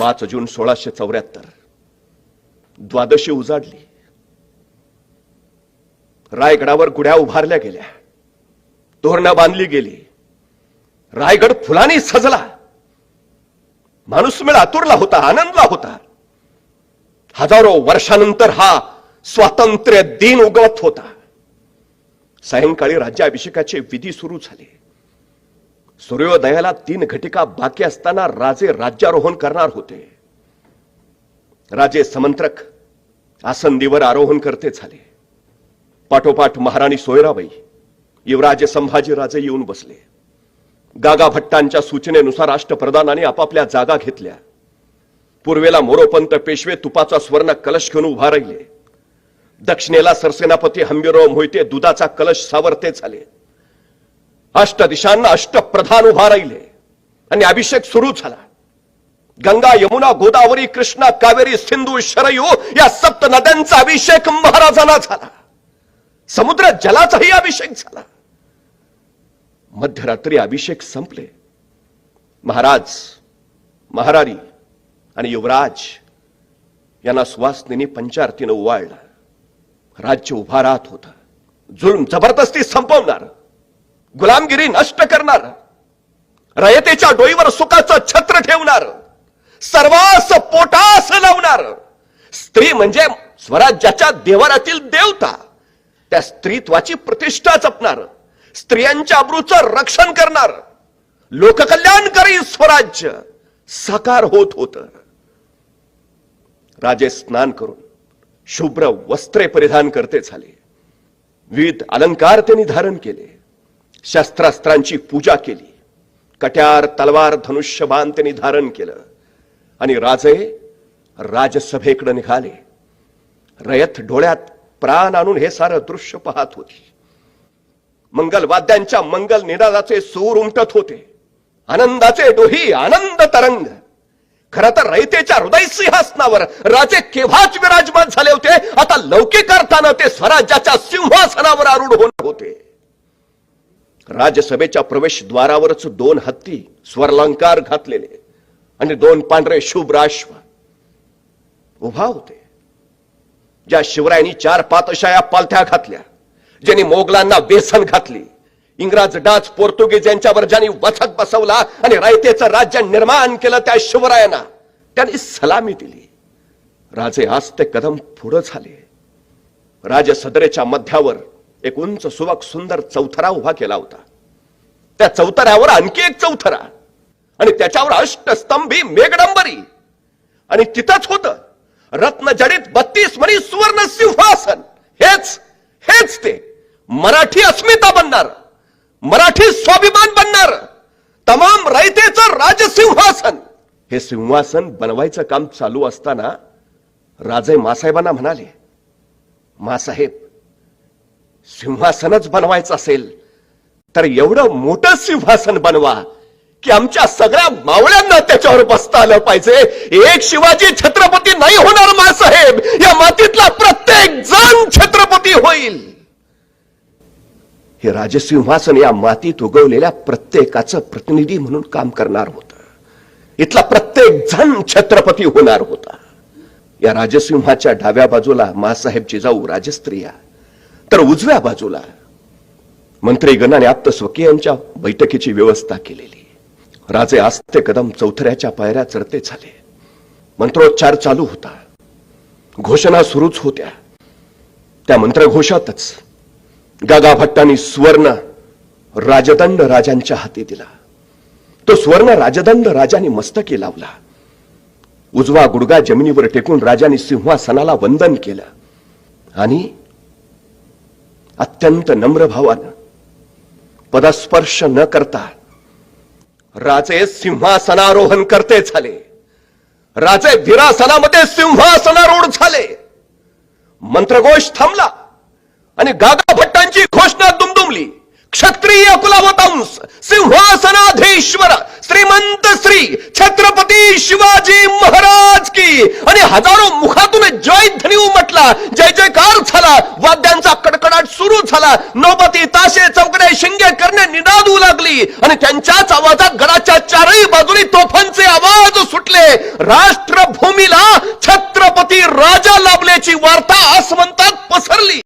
5 जून 1674 द्वादशी उजाडली. रायगडावर गुढ्या उभारल्या गेल्या, तोरणं बांधली गेली, रायगड फुलांनी सजला. माणूसमेळ आतुरला होता, आनंदला होता. हजारो वर्षानंतर हा स्वातंत्र्य दिन उगवत होता. सायंकाळी राज्याभिषेकाचे विधी सुरू झाले. सूर्योदयाला 3 घटिका बाकी असताना राजे राज्यारोहण करणार होते. राजे समंत्रक आसंदीवर आरोहण करते झाले. पाठोपाठ महाराणी सोयराबाई, युवराजे संभाजीराजे येऊन बसले. गागा भट्टांच्या सूचनेनुसार अष्टप्रधानांनी आपापल्या जागा घेतल्या. पूर्वेला मोरोपंत पेशवे तुपाचा स्वर्ण कलश घेऊन उभा राहिले. दक्षिणेला सरसेनापती हंबीरराव मोहिते दुधाचा कलश सावरते झाले. अष्ट दिशांना अष्टप्रधान उभा राहिले आणि अभिषेक सुरू झाला. गंगा, यमुना, गोदावरी, कृष्णा, कावेरी, सिंधू, शरयू या 7 नद्यांचा अभिषेक महाराजांना झाला. समुद्र जलाचाही अभिषेक झाला. मध्यरात्री अभिषेक संपले. महाराज, महाराणी आणि युवराज यांना सुवासिनींनी पंचारतीनं ओवाळलं. राज्य उभा राहत होतं. जुल्म जबरदस्ती संपवणार, गुलामगिरी नष्ट करणार, रयतेच्या डोईवर सुखाचं छत्र ठेवणार, सर्वांस पोटास लावणार. स्त्री म्हणजे स्वराज्याच्या देवारातील देवता. त्या स्त्रीत्वाची प्रतिष्ठा जपणार, स्त्रियांच्या अब्रूचं रक्षण करणार, लोककल्याणकारी स्वराज्य साकार होत होतं. राजे स्नान करून शुभ्र वस्त्रे परिधान करते झाले. विविध अलंकार त्यांनी धारण केले. शस्त्रास्त्रांची पूजा केली. कट्यार, तलवार, धनुष्य, बाण त्यांनी धारण केलं आणि राजे राजसभेकडे निघाले. रयत डोळ्यात प्राण आणून हे सारं दृश्य पाहत होती. मंगल वाद्यांच्या मंगल निनादाचे सूर उमटत होते. आनंदाचे डोही, आनंद तरंग. खरं तर रयतेच्या हृदय सिंहासनावर राजे केव्हाच विराजमान झाले होते. आता लौकिक अर्थानं ते स्वराज्याच्या सिंहासनावर आरूढ होणार होते. राज्यसभेच्या प्रवेशद्वारावरच 2 हत्ती स्वरलंकार घातलेले आणि 2 पांढरे शुभ्र अश्व उभा होते. ज्या शिवरायांनी 4 पातशाया पालथ्या घातल्या, ज्यांनी मोगलांना बेसन घातली, इंग्रज, डाच, पोर्तुगीज यांच्यावर ज्यांनी वचक बसवला आणि रायतेचं राज्य निर्माण केलं, त्या शिवरायांना त्यांनी सलामी दिली. राजे आस्ते कदम पुढे झाले. राजसदरेच्या मध्यावर एक उंच सुबक सुंदर चौथरा उभा केला होता. त्या चौथऱ्यावर आणखी एक चौथरा आणि त्याच्यावर अष्टस्तंभी मेघडंबरी आणि तिथंच होतं रत्नजडित 32 मणी सुवर्ण सिंहासन. हेच ते मराठी अस्मिता बनणार, मराठी स्वाभिमान बनणार, तमाम रयतेचं राजसिंहासन. हे सिंहासन बनवायचं काम चालू असताना राजे मासाहेबांना म्हणाले, मासाहेब, सिंहासनच बनवायचं असेल तर एवढं मोठं सिंहासन बनवा की आमच्या सगळ्या मावळ्यांना त्याच्यावर बसता आलं पाहिजे. एक शिवाजी छत्रपती नाही होणार मासाहेब, या मातीतला प्रत्येक जण छत्रपती होईल. हे राजसिंहासन या मातीत उगवलेल्या प्रत्येकाचं प्रतिनिधी म्हणून काम करणार होतं. इथला प्रत्येक जण छत्रपती होणार होता. या राजसिंहाच्या डाव्या बाजूला मासाहेब जिजाऊ राजस्त्रिया, तर उजव्या बाजूला मंत्रीगण आणि आप्तस्वकीयांच्या बैठकीची व्यवस्था केलेली. राजे आस्ते कदम चौथऱ्याच्या पायऱ्या चढते झाले. मंत्रोच्चार चालू होता. घोषणा सुरूच होत्या. त्या मंत्रघोषातच गागा भट्टांनी सुवर्ण राजदंड राजांच्या हाती दिला. तो सुवर्ण राजदंड राजांनी मस्तकी लावला. उजवा गुडगा जमिनीवर टेकून राजांनी सिंहासनाला वंदन केलं आणि अत्यंत नम्र भावानं पदस्पर्श न करता राजे सिंहासनारोहण करते झाले. राजे वीरासनामध्ये सिंहासनारूढ झाले. मंत्रघोष थांबला आणि गागा भट्टांची घोषणा दुमदुमली. क्षत्रिय कुलावतंस सिंहासनाधीश्वर श्रीमंत श्री छत्रपती शिवाजी महाराज की. आणि हजारो मुखातून जयध्वनी उमटला. जय जयकार झाला. वाद्यांचा कडकडाट सुरू झाला. नौबती ताशे चौकडे शिंगे करणे निनादू लागली आणि त्यांच्याच आवाजात गडाच्या चारही बाजूनी तोफांचे आवाज सुटले. राष्ट्रभूमीला छत्रपती राजा लाभल्याची वार्ता आसमंतात पसरली.